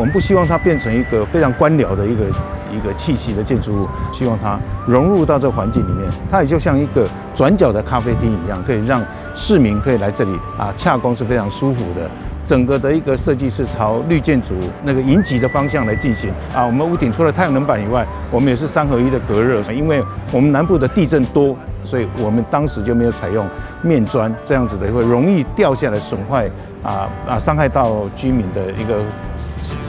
們不希望它變成一個非常官僚的一個氣息的建築物，希望它融入到這個環境裡面，它也就像一個轉角的咖啡廳一樣，可以讓市民可以來這裡洽公是非常舒服的。整個的一個設計是朝綠建築那個迎擊的方向來進行我們屋頂除了太陽能板以外，我們也是3合1的隔熱，因為我們南部的地震多，所以我們當時就沒有採用面磚這樣子的，會容易掉下來損壞傷害到居民的一個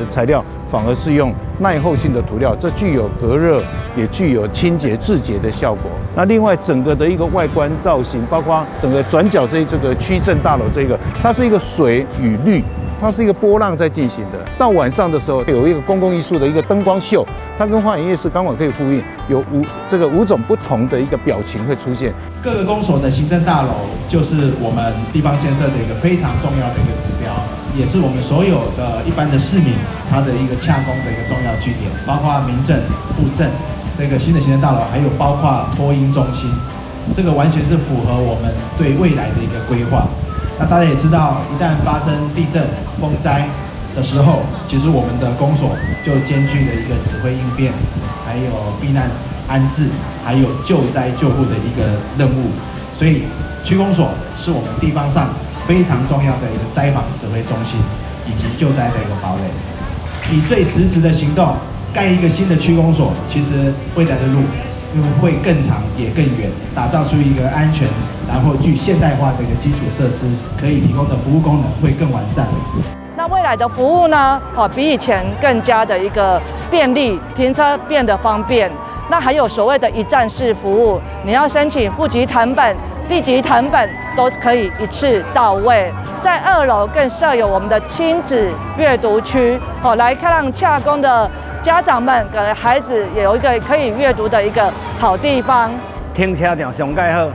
材料，反而是用耐候性的塗料，這具有隔熱，也具有清潔制潔的效果。那另外整個的一个外觀造型，包括整個轉角這個區政大樓它是一個水與綠，它是一個波浪在進行的。到晚上的時候，有一個公共藝術的一個燈光秀，它跟花園夜市剛好可以呼應，有5種不同的一個表情會出現。各個公所的行政大樓就是我們地方建設的一個非常重要的一個指標，也是我們所有的一般的市民他的一個洽公的一個重要據點，包括民政、戶政這個新的行政大樓，還有包括托嬰中心，這個完全是符合我們對未來的一個規劃。那大家也知道，一旦發生地震、風災的時候，其實我們的公所就兼具了一個指揮應變，還有避難安置，還有救災救護的一個任務。所以區公所是我們地方上非常重要的一個災防指揮中心，以及救災的一個堡壘。以最實質的行動蓋一個新的區公所，其實未來的路會更長也更遠，打造出一個安全然後具現代化的一個基礎設施，可以提供的服務功能會更完善。那未來的服務呢？比以前更加的一個便利，停車變得方便。那還有所謂的一站式服務，你要申請戶籍謄本、地籍謄本都可以一次到位。在2樓更設有我們的親子閱讀區，來讓洽公的家長們跟孩子也有一個可以閱讀的一個好地方。停車場上蓋好。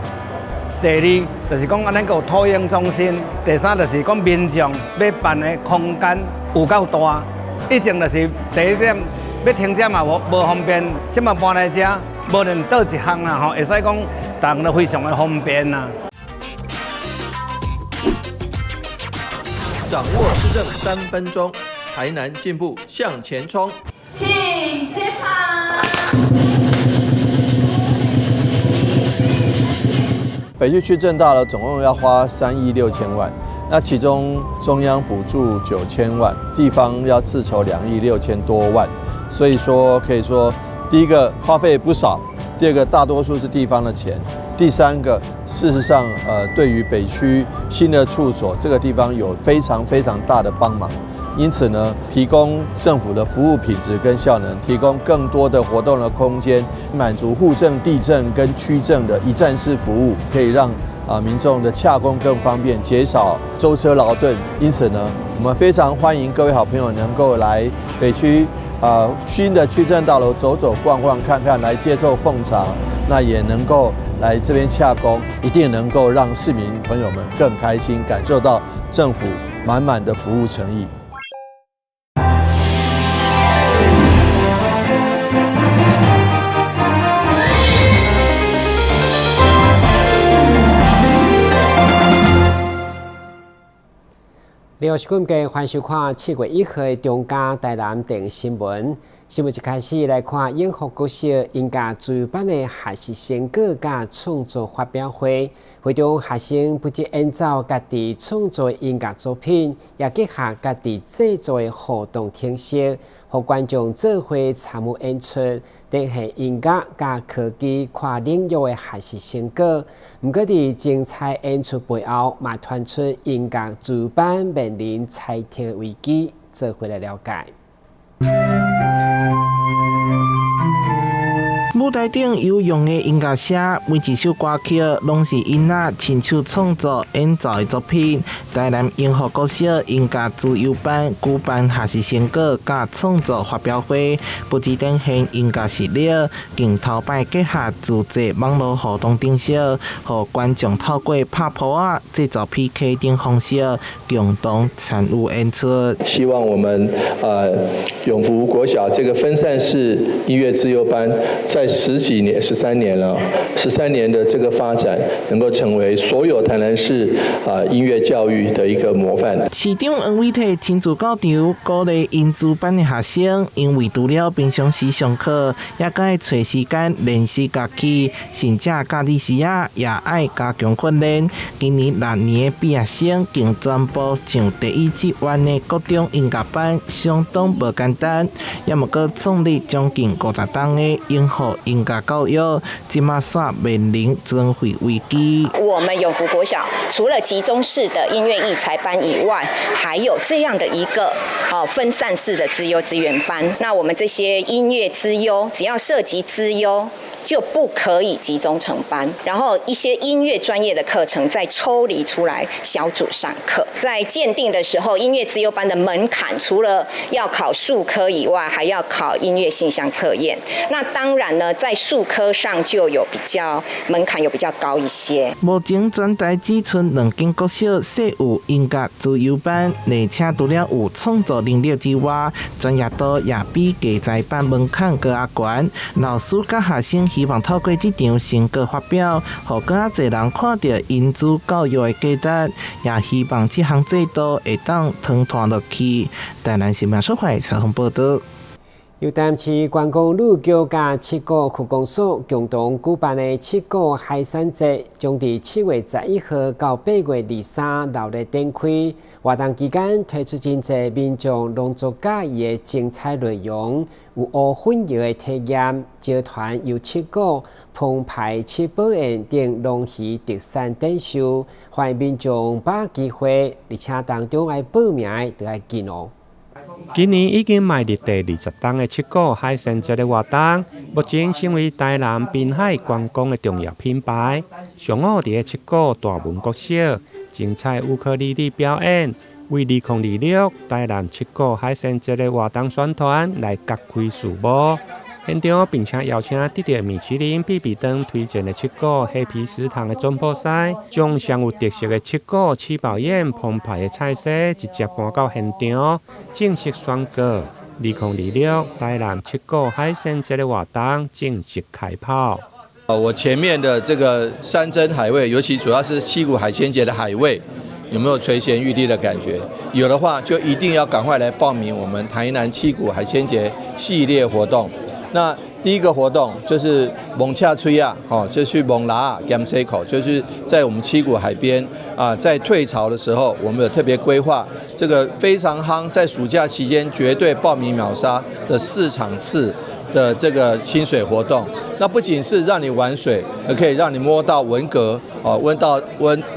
第2就是講，咱有托嬰中心。第3就是講，民眾要辦的空間有夠大。以前就是第1點要停車嘛無方便，即馬搬來這，無論倒一項啦會使講，大家都非常的方便啦。掌握市政3分鐘，台南進步向前衝。請接場。北區區政大樓總共要花3億6千萬，那其中中央補助9千萬，地方要自籌2億6千多萬，所以說可以說，第一個花費不少，第二個大多數是地方的錢，第三個事實上對於北區新的處所這個地方有非常大的幫忙。因此呢，提供政府的服務品質跟效能，提供更多的活動的空間，滿足戶政、地政跟區政的一站式服務，可以讓民眾的洽公更方便，減少舟車勞頓。因此呢，我們非常歡迎各位好朋友能夠來北區新的區政大樓走走逛逛看看，來接受奉茶，那也能夠來這邊洽公，一定能夠讓市民朋友們更開心，感受到政府滿滿的服務誠意。你好，是觀眾，歡迎收看7月1號的中嘉台南電新聞。新聞一開始來看永福國小音樂自由班的學習成果甲創作發表會，會中學生不僅演奏家己創作的音樂作品，也結合家己製作的互動形式，讓觀眾做伙參與演出，展現音樂甲科技跨領域的學習成果。不過，在精彩演出背後，嘛傳出音樂自由班面臨裁停危機，做伙來了解。舞台頂有用的音樂聲，每一首歌曲攏是囡仔親手創作演奏的作品。台南永福國小音樂自由班舉辦學習成果甲創作發表會，不只展現音樂實力，更頭擺結合自製網絡互動程式，讓觀眾透過拍譜啊、製作 PK 等方式共同參與演出。希望我們永福國小這個分散式音樂自由班在13年了，13年的这個發展，能夠成為所有台南市音樂教育的一個模範。市長黃偉綽親自到場，鼓勵因主辦的學生，因為除了平常時上課，也該找時間練習樂器，甚至假日時也愛加強訓練。今年6年的畢業生，竟全部上第一志願的高中音樂班，相當無簡單。也毋過創立將近50檔的永和音樂教育，即馬煞面臨增廢危機。我們永福國小除了集中式的音樂藝才班以外，還有這樣的一個分散式的資優資源班。那我們這些音樂資優，只要涉及資優，就不可以集中成班。然後一些音樂專業的課程再抽離出來小組上課。在鑑定的時候，音樂資優班的門檻除了要考術科以外，還要考音樂性向測驗。那當然呢，在術科上就有門檻有比較高一些。目前全台只剩2間國小設有音樂資優班，而且除了有創作能力之外，專業度也比家財班門檻更加高。老師甲學生希望透過這場成果發表，讓更加多人看到因主教育的價值，也希望這項制度會當傳傳落去。台南新聞社會採訪報道。由台南市觀光旅局甲七股區公所共同舉辦的七股海產節，將於7月11號到8月23日日展開。活動期間推出真濟民眾農作家己的精彩內容，有烏混油的體驗，集團由七股澎湃七寶宴等農漁特產展售，歡迎民眾把握機會，而且當中愛報名就愛記錄。今年已經邁入第20檔的七股海產節的活動，目前成為台南濱海觀光的重要品牌。上午在七股大文國小，精彩烏克麗麗表演，為2026台南七股海產節的活動宣傳來揭開序幕。現場並且邀請得到米其林必比登推薦的七股黑皮食堂的總鋪師，將上有特色的七股七寶宴澎湃的菜色直接搬到現場，正式宣告2026台南七股海產節的活動正式開跑。我前面的這個山珍海味，尤其主要是七股海鮮節的海味，有沒有垂涎欲滴的感覺？有的話，就一定要趕快來報名我們台南七股海鮮節系列活動。那第一個活動就是蒙恰吹啊，就去蒙拉甘塞口，就是在我們七股海邊啊，在退潮的時候，我們有特別規劃這個非常夯，在暑假期間絕對報名秒殺的4場次的這個親水活動。那不僅是讓你玩水，而可以讓你摸到文蛤，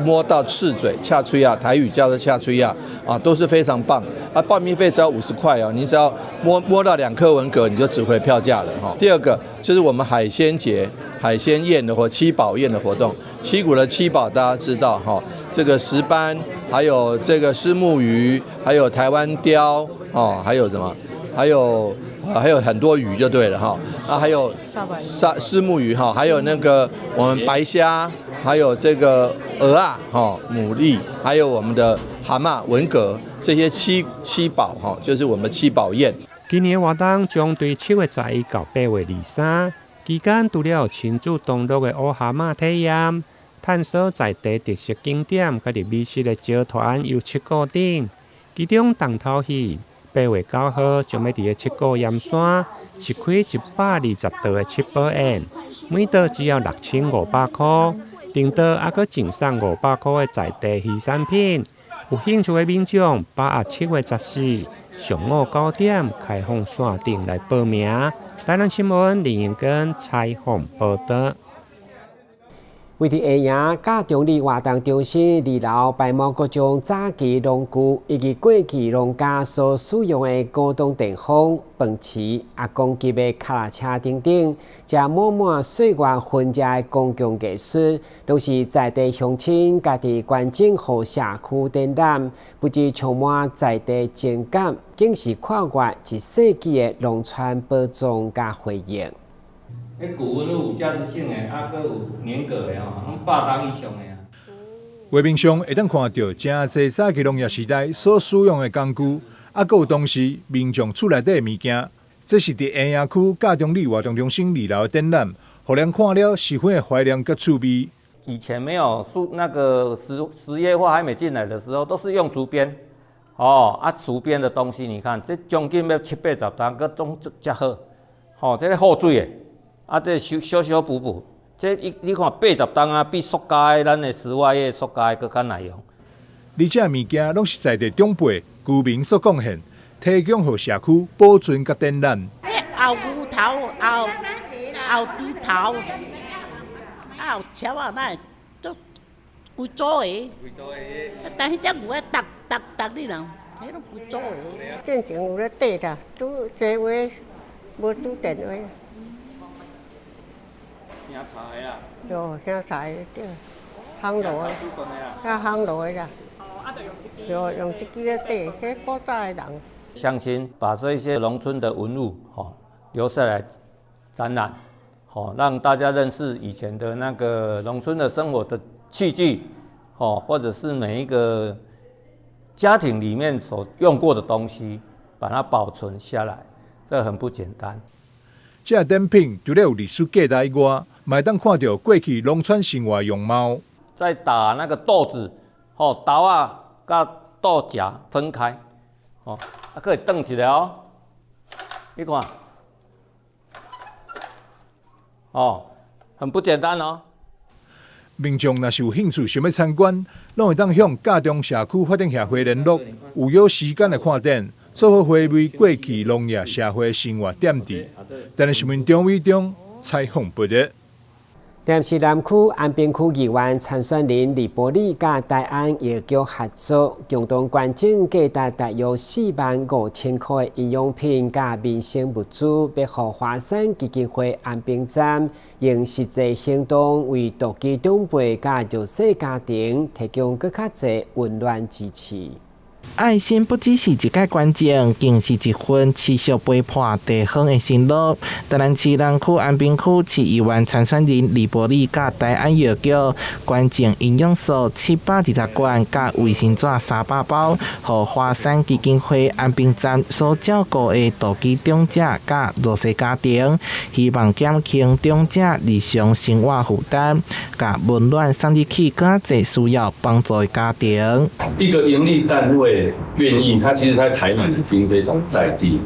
摸到赤嘴恰吹啊，台語叫做恰吹啊，都是非常棒。報名費只要50塊哦，你只要摸到2顆文蛤，你就值回票價了哈。第二個就是我們海鮮節、海鮮宴的或七寶宴的活動。七股的七寶大家知道哈，這個石斑，還有這個虱目魚，還有台灣鯛哦，還有什麼？還有很多魚就對了哈。還有虱目魚哈，還有那個我們白蝦，還有這個蚵啊哈，牡蠣，還有我們的蛤蟆、文蛤，這些七寶哈，就是我們的七寶宴。今年活動將對7月11到8月23期間，除了親自登錄的烏蛤蟆體驗，探索在地特色景點，佮入美食的集團有7股頂，其中重頭戲8月9號將要佇七股鹽山試開120道的七寶宴，每道只要6500塊，訂道還佫贈送500塊的在地魚產品。有興趣的民眾把握7月14上午9點開放線頂來報名。台南新聞林英根採訪報道。為佇下營甲中壢活動中心2樓擺滿各種早期農具以及過去農家所使用的古董電風、飯匙、阿公級的腳踏車等等，這滿滿歲月痕跡的公共藝術，都是在地鄉親家己關注和社區展覽，不止充滿在地情感，更是跨越一世紀的農村保存甲回憶。迄古文有價值性的，閣有年過的吼，攏100年以上的啊。畫面上會當看到真濟早期農業時代所使用的工具，閣有當時民眾厝內底的物件，這是佇園野區嘉中里活動中心2樓的展覽，讓人看了十分的懷念跟趣味。以前沒有那個實業化還沒進來的時候，都是用竹編。竹編的東西，你看這將近要70-80擔，個種遮好。這個好水的，這修修補補，這你看80擔啊，比塑膠的咱的室外的塑膠的更較耐用。而且物件攏是在地長輩居民所貢獻，提供予社區保存甲展覽。後牛頭、後豬頭、後超啊，那都規組的。但是這牛啊，逐你人，迄攏規組的。正常有咧缀啦，煮這話無煮電話。聽菜啊？有聽菜對，烘爐的，遐烘爐的啦。有用這個咧缀，迄古早的人。鄉親把這些農村的文物留下來展覽，讓大家認識以前的那個農村的生活的器具，或者是每一個家庭裡面所用過的東西，把它保存下來，這很不簡單。這展品除了有歷史價值以外，還當看到過去農村生活樣貌。在打那個豆子，豆啊跟豆莢分開，可以轉起來哦。你看，很不簡單哦。民眾若是有興趣想要參觀，攏會當向嘉中社區發展協會聯絡，有時間來看展，做好回味過去農業社會生活點滴。但是新聞張偉忠採訪報道。台南市南區安平區議員參選人李寶利甲大安藥局合作，共同捐贈價值大約45000塊的醫用品甲民生物資，要予華山基金會安平站用實際行動，為獨居長輩甲弱勢家庭提供更較濟溫暖支持。愛心不只是一個關鍵，更是一份持續陪伴地方的承諾。台南市南區安平區市議員參選人李寶利甲大安藥局捐贈營養素720罐甲衛生紙300包，予華山基金會安平站所照顧的獨居長者甲弱勢家庭，希望減輕長者日常生活負擔，甲溫暖送入去更濟需要幫助的家庭。一個營利單位願意，他其實在台南已經非常在地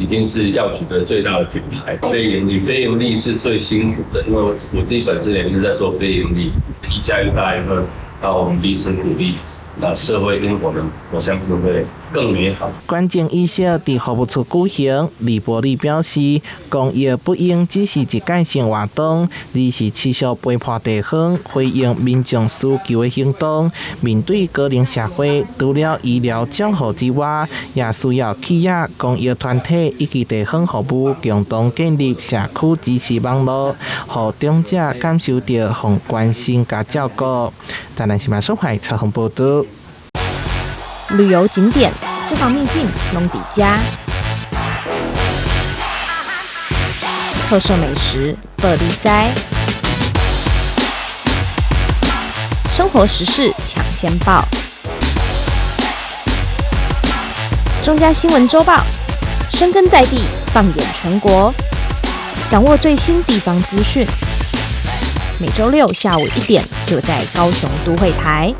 已經是藥局的最大的品牌。非營利是最辛苦的，因為我自己本身也是在做非營利，一加一大以後，那我們彼此鼓勵，那社會因我相信會更美好。捐贈儀式佇服務處舉行，李寶利表示，公益不應只是一屆性活動，而是持續陪伴地方、回應民眾需求的行動。面對高齡社會，除了醫療照護之外，也需要企業、公益團體以及地方服務共同建立社區支持網絡，讓長者感受到被關心和照顧。台南新聞社會採訪報道。旅遊景點、私房秘境攏底家，特色美食樂利哉，生活時事搶先報，中嘉新聞週報，深耕在地，放眼全國，掌握最新地方資訊。每週6下午1點，就在高雄都會台。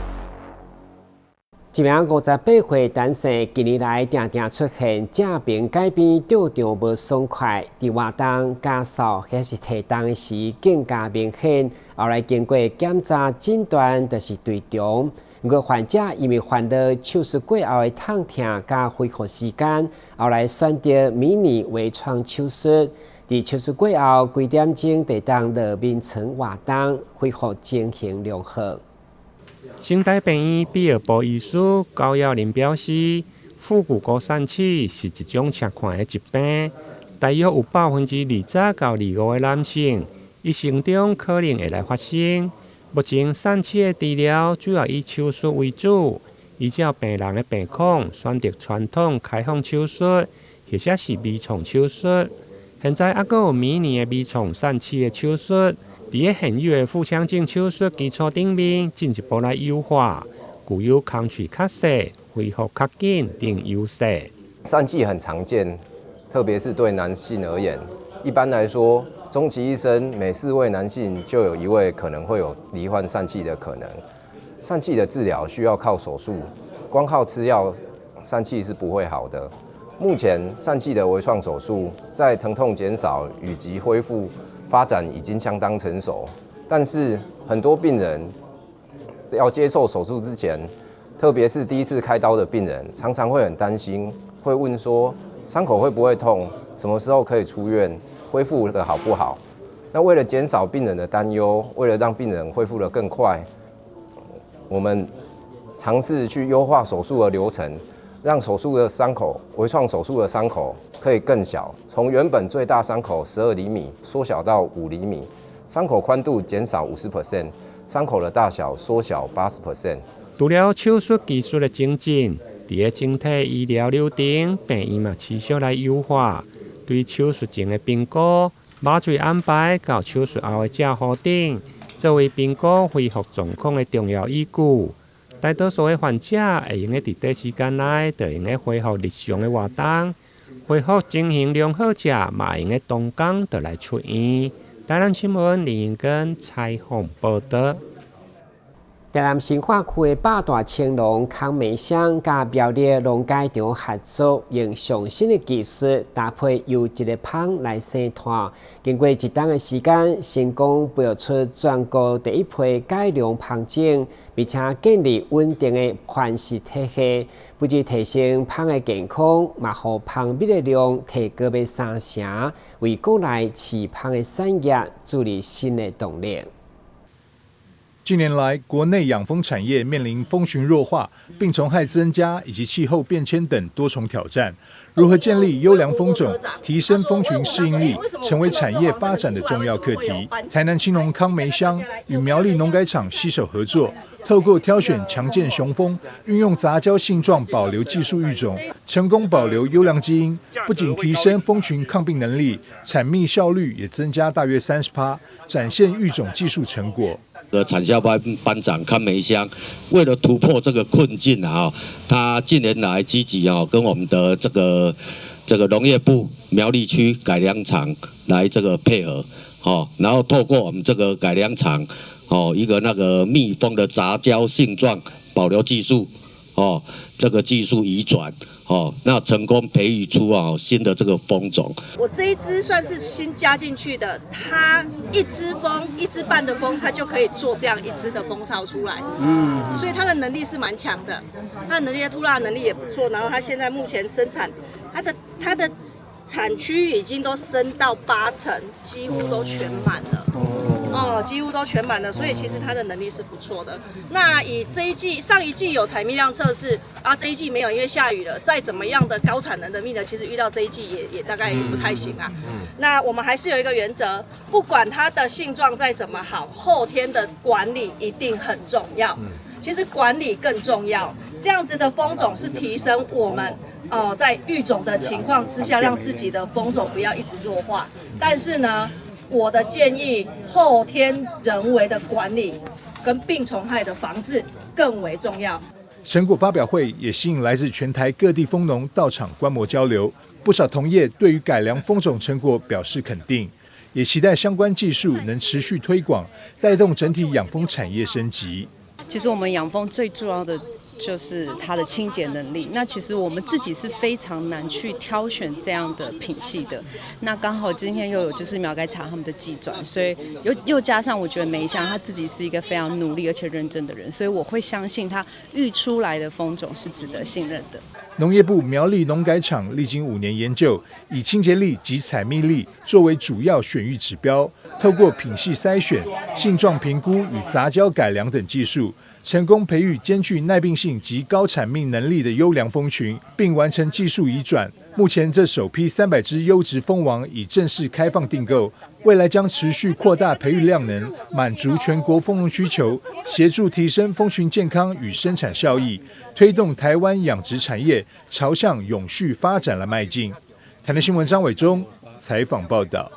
一名58歲男性近年來常常出現正面改變著着無爽快，佇活動、加速或是提檔時更加明顯。後來經過檢查診斷，就是對中。不過患者因為患了手術過後的痛痛加恢復時間，後來選擇迷你微創手術。佇手術過後幾點鐘，得當落眠床活動，恢復情形良好。新台病院泌尿部醫師高耀林表示，腹股溝疝氣是一種常看的疾病，大約有20%到25%的男性一生中可能會來發生。目前疝氣的治療主要以手術為主，依照病人的病況選擇傳統開放手術，或者是微創手術。現在還有迷你的微創疝氣的手術。在現有的腹腔鏡手術基礎頂面，進一步來優化，具有空喙較細、恢復較緊等優勢。疝氣很常見特別是對男性而言。一般來說，終其一生每4位男性就有1位可能會有罹患疝氣的可能。疝氣的治療需要靠手術，光靠吃藥，疝氣是不會好的。目前疝氣的微創手術在疼痛減少以及恢復發展已經相當成熟，但是很多病人要接受手術之前，特別是第一次開刀的病人，常常會很擔心，會問說傷口會不會痛，什麼時候可以出院，恢復的好不好？那為了減少病人的擔憂，為了讓病人恢復得更快，我們嘗試去優化手術的流程，讓手術的傷口，微創手術的傷口可以更小，從原本最大傷口12厘米縮小到5厘米，傷口寬度減少50%，傷口的大小縮小80%。除了手術技術的精進，在整體醫療流程，病院嘛持續來優化，對手術前的評估、麻醉安排到手術後的照護等，作為評估恢復狀況的重要依據。大多數的患者會用在短時間內就用恢復日常的活動，恢復情形良好者嘛用同工就來出院。台南新聞林英根採訪報道。台南新化區的八大青農康美香甲苗栗農改場合作，用上新的技術搭配優質的芳來生炭。經過一冬的時間，成功培育出全國第一批改良芳種，並且建立穩定的環食體系，不只提升芳的健康，嘛讓芳蜜的量提高了3成，為國內飼芳的產業注入新的動力。近年來，國內養蜂產業面臨蜂群弱化、病蟲害增加以及氣候變遷等多重挑戰。如何建立優良蜂種，提升蜂群適應力，成為產業發展的重要課題。台南青農康梅鄉與苗栗農改場攜手合作，透過挑選強健雄蜂，運用雜交性狀保留技術育種，成功保留優良基因，不僅提升蜂群抗病能力，產蜜效率也增加大約30%，展現育種技術成果。產銷班長康梅鄉為了突破這個困境啊，他近年來積極跟我們的這個農業部苗栗區改良場來這個配合，然後透過我們這個改良場一個那個蜜蜂的雜交性狀保留技術。這個技術移轉，那成功培育出新的這個蜂種。我這一支算是新加進去的，它1隻半的蜂，它就可以做這樣1隻的蜂巢出來。所以它的能力是蠻強的，它的能力吐蠟能力也不錯。然後它現在目前生產，它的產區已經都升到80%，幾乎都全滿了。幾乎都全滿了，所以其實它的能力是不錯的。那以這一季，上一季有採蜜量測試啊，這一季沒有，因為下雨了。再怎麼樣的高產能的蜜呢，其實遇到這一季也大概也不太行啊。那我們還是有一個原則，不管它的性狀再怎麼好，後天的管理一定很重要。其實管理更重要，這樣子的蜂種是提升我們在育種的情況之下，讓自己的蜂種不要一直弱化。但是呢，我的建議，後天人為的管理跟病蟲害的防治更為重要。成果發表會也吸引來自全台各地蜂農到場觀摩交流，不少同業對於改良蜂種成果表示肯定，也期待相關技術能持續推廣，帶動整體養蜂產業升級。其實我們養蜂最重要的就是它的清潔能力。那其實我們自己是非常難去挑選這樣的品系的。那剛好今天又有就是苗改場他們的技轉，所以又加上我覺得梅香他自己是一個非常努力而且認真的人，所以我會相信他育出來的蜂種是值得信任的。農業部苗栗農改場歷經5年研究，以清潔力及採蜜力作為主要選育指標，透過品系篩選、性狀評估與雜交改良等技術，成功培育兼具耐病性及高產蜜能力的優良蜂群，並完成技術移轉。目前這首批300隻優質蜂王已正式開放訂購，未來將持續擴大培育量能，滿足全國蜂農需求，協助提升蜂群健康與生產效益，推動台灣養殖產業朝向永續發展來邁進。台南新聞張偉忠採訪報道。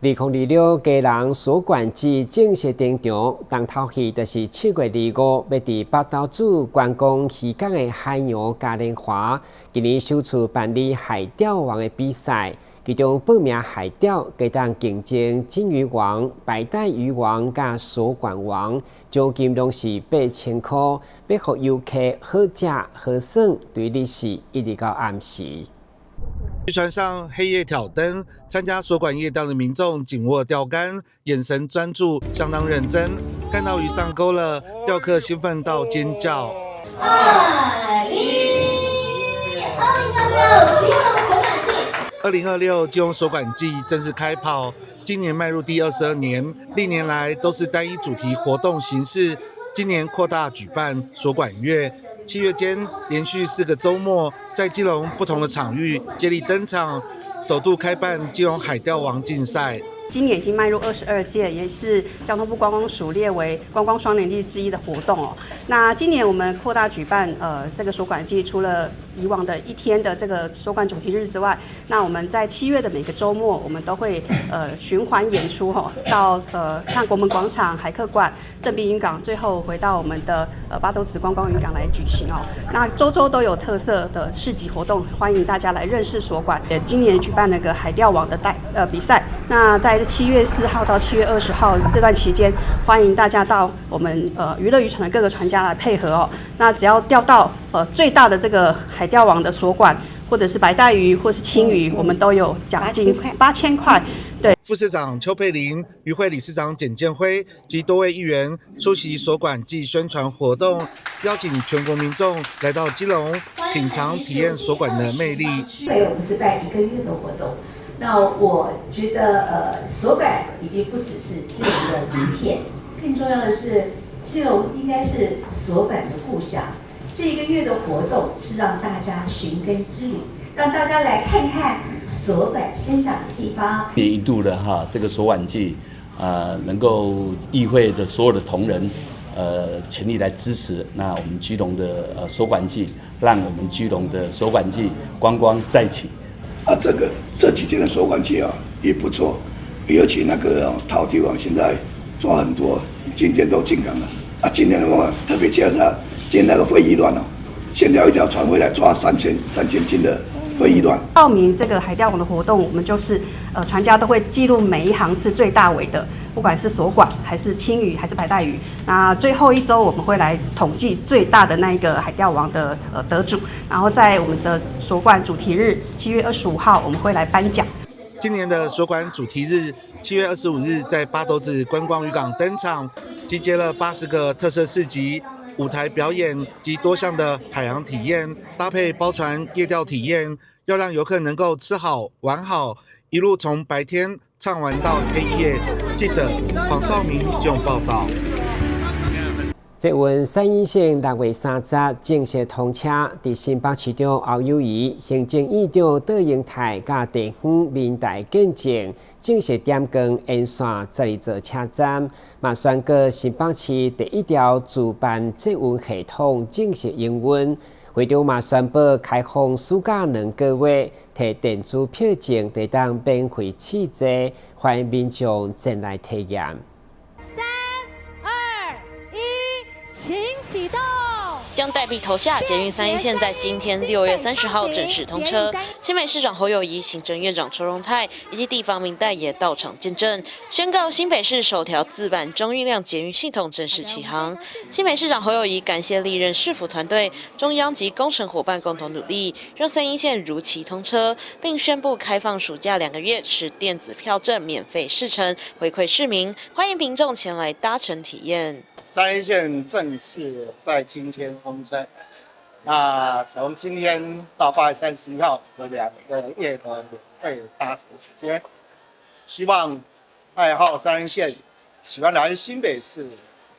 2026佳人鎖關節正式登場，重頭戲就是7月25日，要佇北投子觀光漁港的海洋嘉年華，今年首次辦理海釣王的比賽，其中報名海釣可當競爭金魚王、白帶魚王甲鎖關王，獎金攏是8000塊，要互遊客好食好耍，對日時一直到暗時。漁船上黑夜挑燈，參加鎖管夜釣的民眾緊握釣竿，眼神專注，相當認真。看到魚上鈎了，釣客興奮到尖叫。2026基隆鎖管季正式開跑，今年邁入第22年，歷年來都是單一主題活動形式，今年擴大舉辦鎖管月。7月間連續4個週末，在基隆不同的場域接力登場，首度開辦基隆海釣王競賽。今年已經邁入22屆，也是交通部觀光署列為觀光雙年曆之一的活動哦。那今年我們擴大舉辦這個鎖管季，除了以往的1天的這個鎖管主題日之外，那我們在7月的每個週末，我們都會循環演出哈，到像國門廣場、海客館、正濱漁港，最後回到我們的八斗子觀光漁港來舉行哦。那周周都有特色的市集活動，歡迎大家來認識鎖管。今年舉辦那個海釣王的比賽，那在7月4號到7月20號這段期間，歡迎大家到我們娛樂漁船的各個船家來配合哦。那只要釣到最大的這個海釣王的鎖管，或者是白帶魚，或是青魚，我們都有獎金8000塊。對，副市長邱佩玲、漁會理事長簡建輝及多位議員出席鎖管季宣傳活動，邀請全國民眾來到基隆品嘗體驗鎖管的魅力。我們是辦1個月的活動。那我覺得鎖管已經不只是基隆的名片，更重要的是基隆應該是鎖管的故鄉。這1個月的活動是讓大家尋根之旅，讓大家來看看鎖管生長的地方。年一度的這個鎖管季，能夠議會的所有的同仁，全力來支持。那我們基隆的鎖管季，讓我們基隆的鎖管季觀光再起。這幾天的鎖管季也不錯，尤其那個陶堤王現在抓很多，今天都進港了。今天的話特別介紹，今天那個飛魚卵現在有一條船回來抓3000斤的飛魚卵。報名這個海釣王的活動，我們就是船家都會記錄每一航次最大尾的，不管是鎖管還是青魚還是白帶魚。那最後1周我們會來統計最大的那一個海釣王的得主，然後在我們的鎖管主題日7月25號我們會來頒獎。今年的鎖管主題日7月25日在八斗子觀光漁港登場，集結了80個特色市集、舞台表演及多項的海洋體驗，搭配包船夜釣體驗，要讓遊客能夠吃好玩好，一路從白天暢玩到黑夜。記者黃少明基隆報道。捷運三鶯線6月30日正式通車，在新北市長侯友宜、行政院長杜英泰甲地方民代見證，正式點光沿線12座車站，嘛宣告新北市第1條自辦捷運系統正式營運。會長嘛宣布開放暑假2個月，摕電子票證得當免費試坐，歡迎民眾前來體驗。請啟動。將代幣投下，捷運三鶯線在今天6月30號正式通車。新北市長侯友宜、行政院長邱榮泰以及地方民代也到場見證，宣告新北市首條自辦中運量捷運系統正式啟航。新北市長侯友宜感謝歷任市府團隊、中央及工程夥伴共同努力，讓三鶯線如期通車，並宣布開放暑假2個月持電子票證免費試乘，回饋市民，歡迎民眾前來搭乘體驗。三鶯線正式在今天通車，那從今天到8月31號有2個月的免費搭乘時間，希望愛好三鶯線、喜歡來新北市，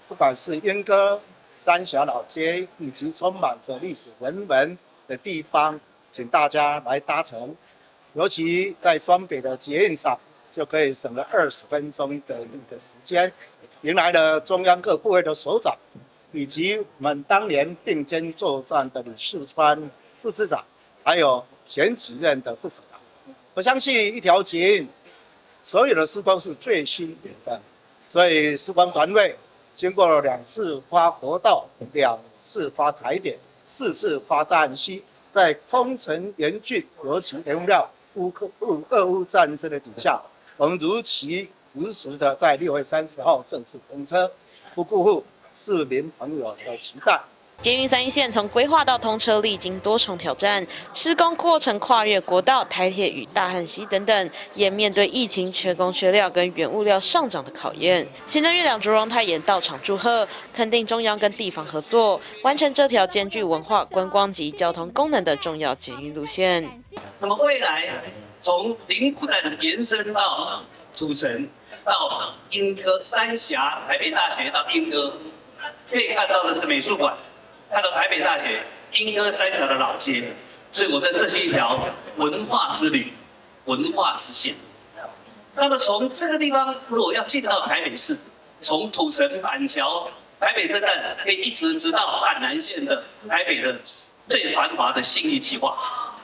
不管是鶯歌、三峽老街以及充滿着歷史人文的地方，請大家來搭乘，尤其在雙北的捷運上，就可以省了20分鐘的時間。迎來了中央各部會的首長，以及我們當年並肩作戰的李世川副市長，還有前幾任的副市長。我相信一條捷運所有的施工是最辛苦的，所以施工团队经過了2次發國道、2次發台點、4次發大安溪，在空城嚴峻，尤其原物料俄烏戰爭的底下，我們如期如實的在6月30號正式通車，不辜負市民朋友的期待。捷運3一線從規劃到通車歷經多重挑戰，施工過程跨越國道、台鐵與大漢溪等等，也面對疫情、缺工缺料跟原物料上漲的考驗。行政院長卓榮泰也到場祝賀，肯定中央跟地方合作，完成這條兼具文化、觀光及交通功能的重要捷運路線。那麼未來從林谷站延伸到土城，到鶯歌、三峽、台北大學到鶯歌，可以看到的是美術館。看到台北大學、鶯歌、三峽的老街，所以我說這是一條文化之旅、文化之線。那麼從這個地方，如果要進到台北市，從土城、板橋、台北車站，可以一直到板南線的台北的最繁華的信義計劃。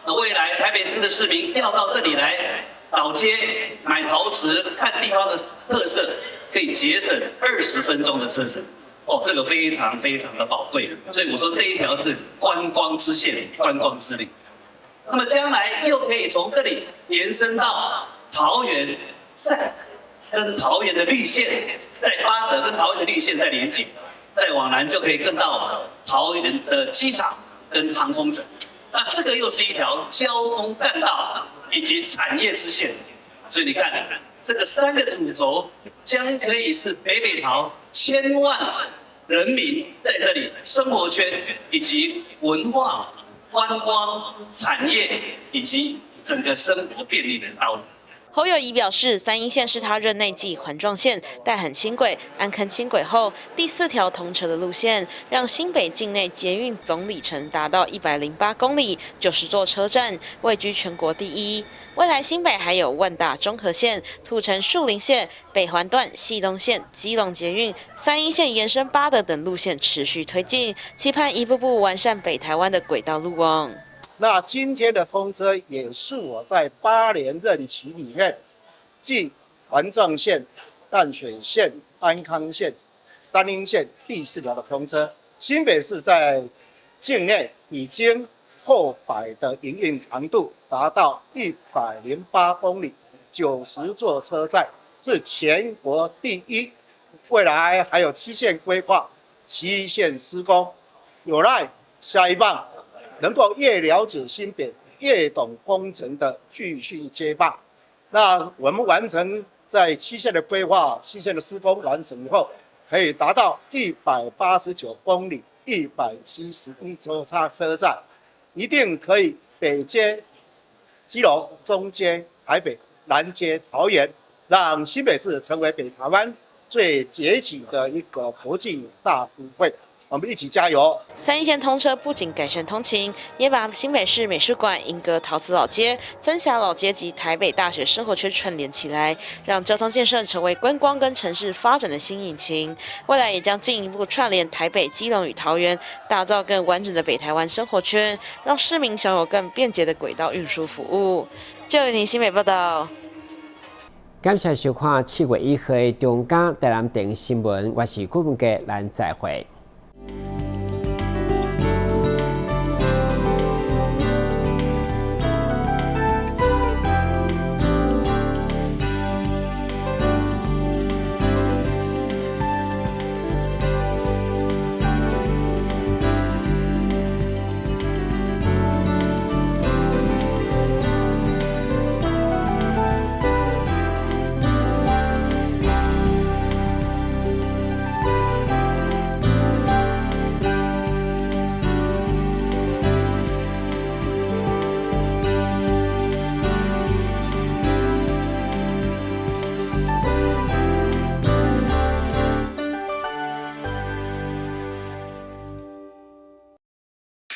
那未來台北市的市民要到這裡來老街買陶瓷、看地方的特色，可以節省20分鐘的車程。這個非常非常的寶貴，所以我說這一條是觀光之線、觀光之旅。那麼將來又可以從這裡延伸到桃園，再跟桃園的綠線，在八德跟桃園的綠線再連接，再往南就可以更到桃園的機場跟航空城。那這個又是一條交通幹道以及產業之線。所以你看，這個3個主軸將可以是北桃1000萬人民在這裡生活圈以及文化、觀光、產業以及整個生活便利的道路。侯友宜表示，3一線是他任內繼環狀線、淡海輕軌、安坑輕軌後第4條通車的路線，讓新北境內捷運總里程達到108公里，90座車站，位居全國第1。未來新北還有萬大中和線、土城樹林線、北環段、汐東線、基隆捷運、3一線延伸八德等路線持續推進，期盼一步步完善北台灣的軌道路網。那今天的通車也是我在8年任期裡面，繼環狀線、淡水線、安康線、三鶯線第4條的通車。新北市在境內已經破百的營運長度，達到108公里，90座車站，是全國第1。未來還有7線規劃、7線施工，有賴下一棒能夠越了解新北、越懂工程的繼續接棒。那我們完成在7線的規劃、7線的施工完成以後，可以達到189公里、171座車站，一定可以北接基隆，中接台北，南接桃園，讓新北市成為北台灣最崛起的一個國際大都會。我們一起加油！3一線通車不僅改善通勤，也把新北市美術館、鶯歌陶瓷老街、三峽老街及台北大學生活圈串聯起來，讓交通建設成為觀光跟城市發展的新引擎。未來也將進一步串聯台北、基隆與桃園，打造更完整的北台灣生活圈，讓市民享有更便捷的軌道運輸服務。就由新北報道。感謝收看7月1號的中嘉台南電新聞，我是顧文傑，咱再會。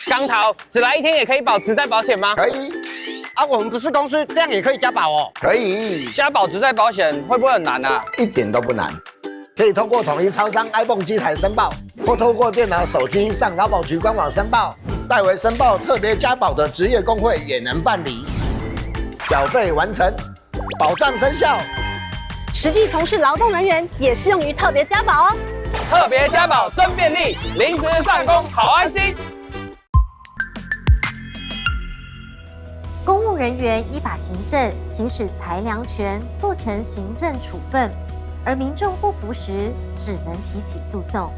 剛桃只來1天也可以保職災保險嗎？可以。啊，我們不是公司，這樣也可以加保哦。可以。加保職災保險會不會很難啊？一點都不難，可以通過統一超商 iPhone 機台申報，或透過電腦、手機上勞保局官網申報。代為申報特別加保的職業工會也能辦理。繳費完成，保障生效，實際從事勞動人員也適用於特別加保哦。特別加保真便利，臨時上工好安心。公務人員依法行政，行使裁量權，做成行政處分，而民眾不服时，只能提起訴訟。